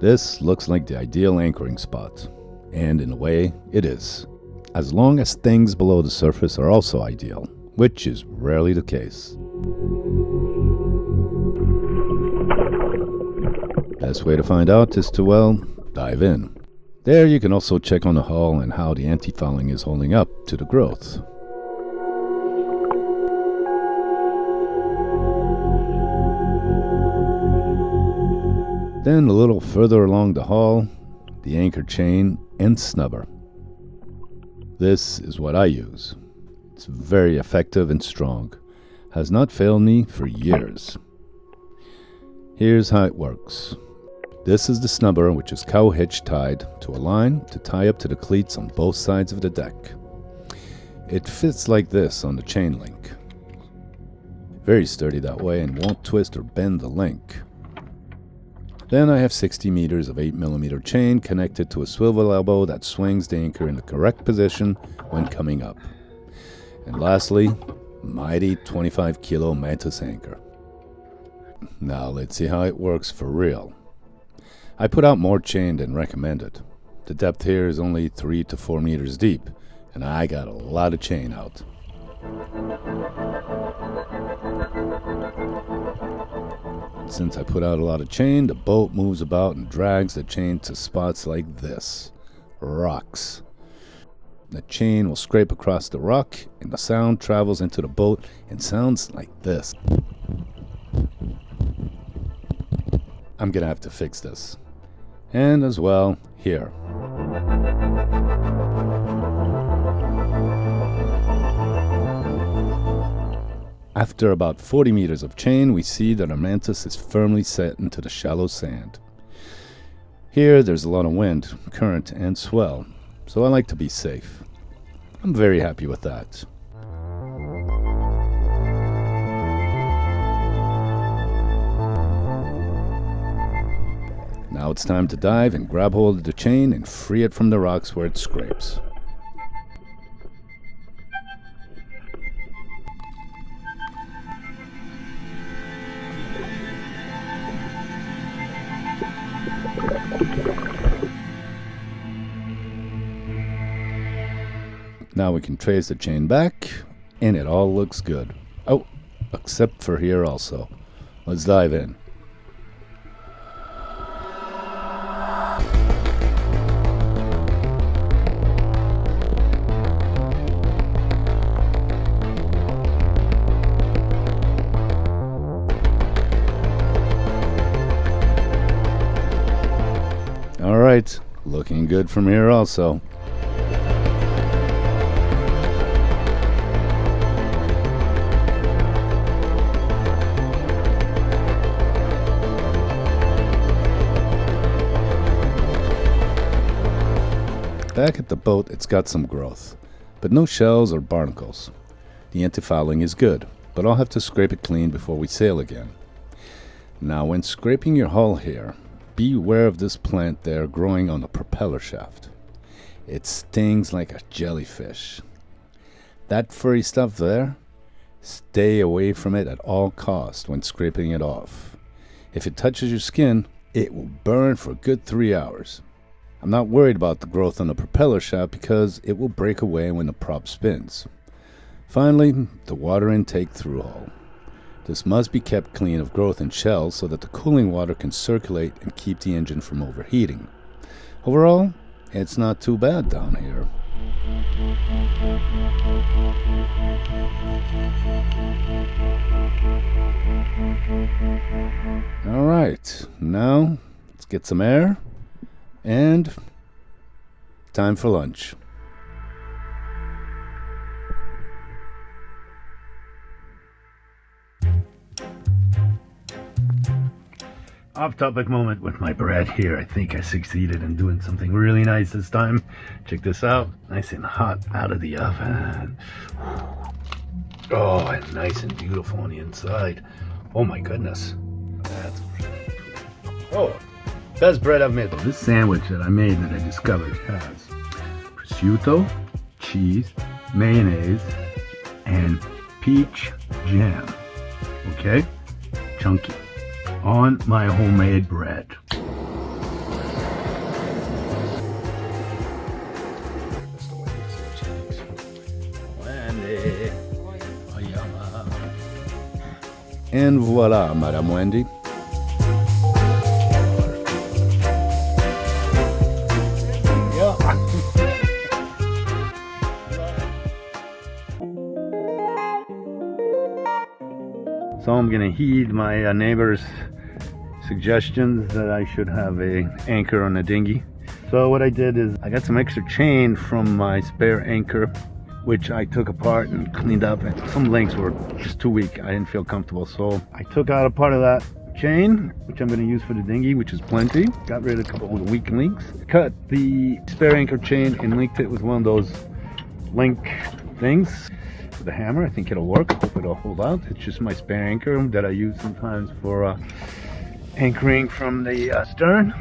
This looks like the ideal anchoring spot, and in a way, it is. As long as things below the surface are also ideal, which is rarely the case. Best way to find out is to, well, dive in. There you can also check on the hull and how the anti-fouling is holding up to the growth. Then a little further along the hull, the anchor chain and snubber. This is what I use. It's very effective and strong. Has not failed me for years. Here's how it works. This is the snubber, which is cow hitch tied to a line to tie up to the cleats on both sides of the deck. It fits like this on the chain link. Very sturdy that way and won't twist or bend the link. Then I have 60 meters of 8mm chain connected to a swivel elbow that swings the anchor in the correct position when coming up. And lastly, mighty 25 kilo mantis anchor. Now let's see how it works for real. I put out more chain than recommended. The depth here is only 3 to 4 meters deep, and I got a lot of chain out. Since I put out a lot of chain, the boat moves about and drags the chain to spots like this. Rocks. The chain will scrape across the rock, and the sound travels into the boat and sounds like this. I'm gonna have to fix this. And as well, here. After about 40 meters of chain, we see that our mantis is firmly set into the shallow sand. Here, there's a lot of wind, current, and swell, so I like to be safe. I'm very happy with that. Now it's time to dive and grab hold of the chain and free it from the rocks where it scrapes. Now we can trace the chain back, and it all looks good. Oh, except for here also. Let's dive in. All right, looking good from here also. Back at the boat, it's got some growth, but no shells or barnacles. The anti-fouling is good, but I'll have to scrape it clean before we sail again. Now, when scraping your hull here, be aware of this plant there growing on the propeller shaft. It stings like a jellyfish. That furry stuff there, stay away from it at all costs when scraping it off. If it touches your skin, it will burn for a good 3 hours. I'm not worried about the growth on the propeller shaft because it will break away when the prop spins. Finally, the water intake through hull. This must be kept clean of growth and shells so that the cooling water can circulate and keep the engine from overheating. Overall, it's not too bad down here. All right, now let's get some air and time for lunch. Off-topic moment with my bread here. I think I succeeded in doing something really nice this time. Check this out. Nice and hot out of the oven. Oh, and nice and beautiful on the inside. Oh my goodness. Best bread I've made. This sandwich that I made that I discovered has prosciutto, cheese, mayonnaise, and peach jam. Okay? Chunky. On my homemade bread. And voila, Madame Wendy. So I'm gonna heed my neighbor's suggestions that I should have a anchor on a dinghy. So what I did is I got some extra chain from my spare anchor, which I took apart and cleaned up, and some links were just too weak. I didn't feel comfortable, so I took out a part of that chain, which I'm going to use for the dinghy, which is plenty. Got rid of a couple of the weak links, cut the spare anchor chain and linked it with one of those link things with a hammer. I think it'll work. I hope it'll hold out. It's just my spare anchor that I use sometimes for anchoring from the stern.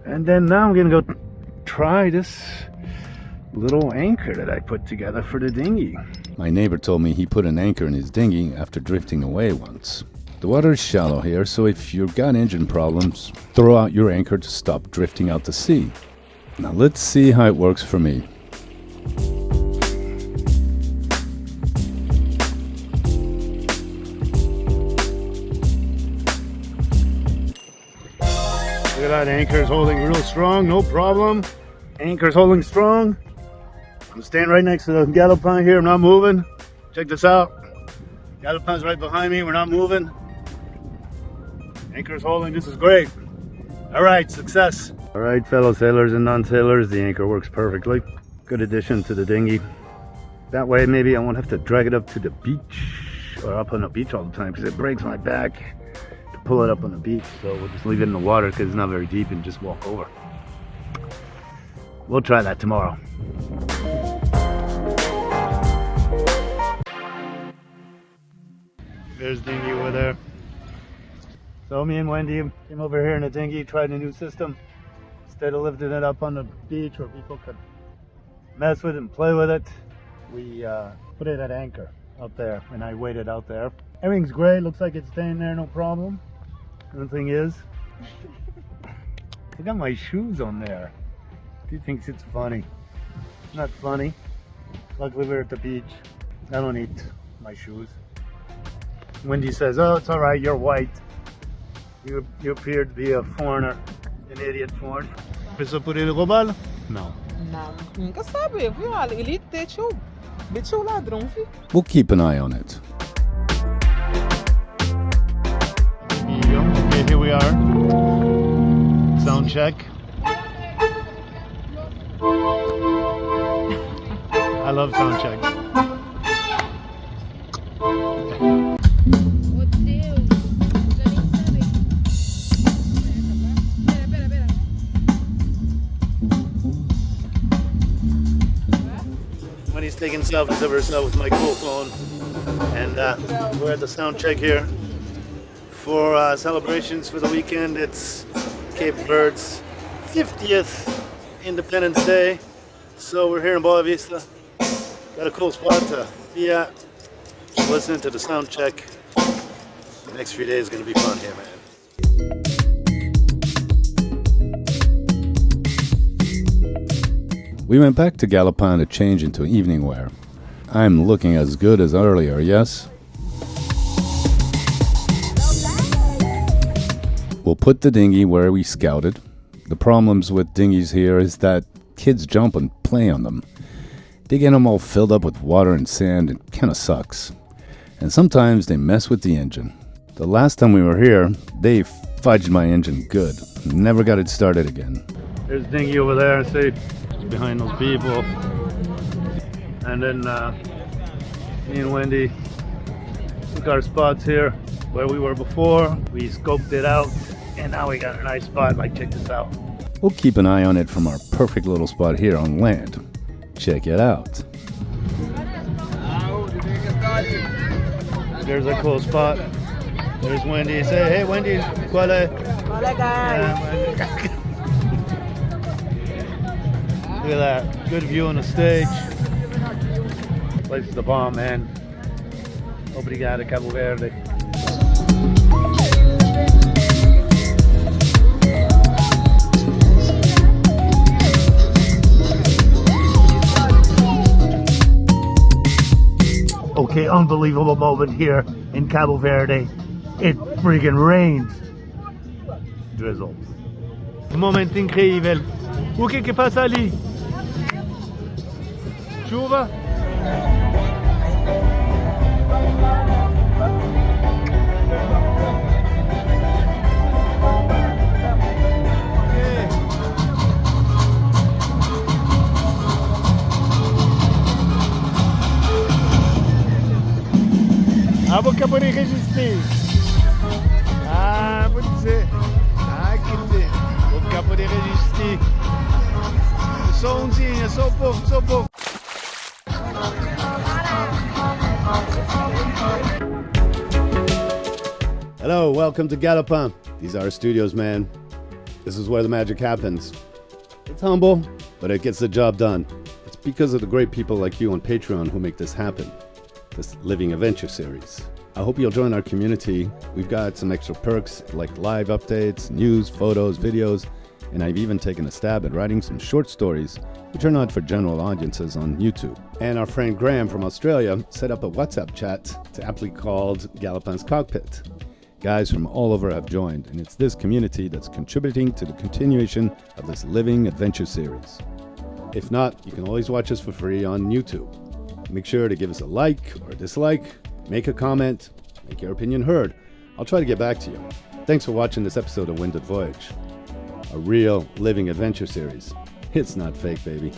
And then now I'm gonna go try this little anchor that I put together for the dinghy. My neighbor told me he put an anchor in his dinghy after drifting away once. The water is shallow here, so if you've got engine problems, throw out your anchor to stop drifting out to sea. Now let's see how it works for me. Look at that, anchor's holding real strong, no problem. Anchor's holding strong. I'm standing right next to the Galopin here, I'm not moving. Check this out. Galopin's right behind me, we're not moving. Anchor's holding, this is great. All right, success. All right, fellow sailors and non-sailors, the anchor works perfectly. Good addition to the dinghy. That way maybe I won't have to drag it up to the beach or up on the beach all the time, because it breaks my back. Pull it up on the beach, so we'll just leave it in the water because it's not very deep and just walk over. We'll try that tomorrow. There's dinghy over there. So me and Wendy came over here in a dinghy, tried a new system. Instead of lifting it up on the beach where people could mess with it and play with it, we put it at anchor up there, and I waited out there. Everything's great, looks like it's staying there, no problem. The thing is, I got my shoes on there. He thinks it's funny. It's not funny. Luckily we're at the beach. I don't need my shoes. Wendy says, oh, it's all right, you're white. You appear to be a foreigner, an idiot foreigner. Pensou por ele roubá-la? Não. Não, nunca sabe, viu? Ele deixou o ladrão, viu? We'll keep an eye on it. Okay, here we are. Sound check. I love sound checks. When he's taking selfies of herself with my cool phone, and we're at the sound check here for celebrations for the weekend. It's Cape Verde's 50th Independence Day, so we're here in Boa Vista. Got a cool spot to be at, listening to the sound check. The next few days is going to be fun here, man. We went back to Galopin to change into evening wear. I'm looking as good as earlier, yes? We'll put the dinghy where we scouted. The problems with dinghies here is that kids jump and play on them. They get them all filled up with water and sand, and kinda sucks. And sometimes they mess with the engine. The last time we were here, they fudged my engine good. Never got it started again. There's dinghy over there, see? Just behind those people. And then me and Wendy took our spots here where we were before. We scoped it out, and now we got a nice spot. Like, check this out. We'll keep an eye on it from our perfect little spot here on land. Check it out. There's a cool spot. There's Wendy. Say, hey Wendy, ¿cuál es? Hola guys. Look at that. Good view on the stage. Place is the bomb, man. Obrigado, Cabo Verde. Okay, unbelievable moment here in Cabo Verde, it freaking rains. Drizzle. Momento incrível. O que passa ali? Chuva? Ah, vou acabar de registrer. Ah, vou dizer. Ah, quer dizer. Vou acabar de registrer. Só umzinho, só pouco, só pouco. Hello, welcome to Galopin. These are our studios, man. This is where the magic happens. It's humble, but it gets the job done. It's because of the great people like you on Patreon who make this happen. This Living Adventure series. I hope you'll join our community. We've got some extra perks like live updates, news, photos, videos, and I've even taken a stab at writing some short stories which are not for general audiences on YouTube. And our friend Graham from Australia set up a WhatsApp chat to aptly called Galopin's Cockpit. Guys from all over have joined, and it's this community that's contributing to the continuation of this Living Adventure series. If not, you can always watch us for free on YouTube. Make sure to give us a like or a dislike, make a comment, make your opinion heard. I'll try to get back to you. Thanks for watching this episode of Winded Voyage, a real living adventure series. It's not fake, baby.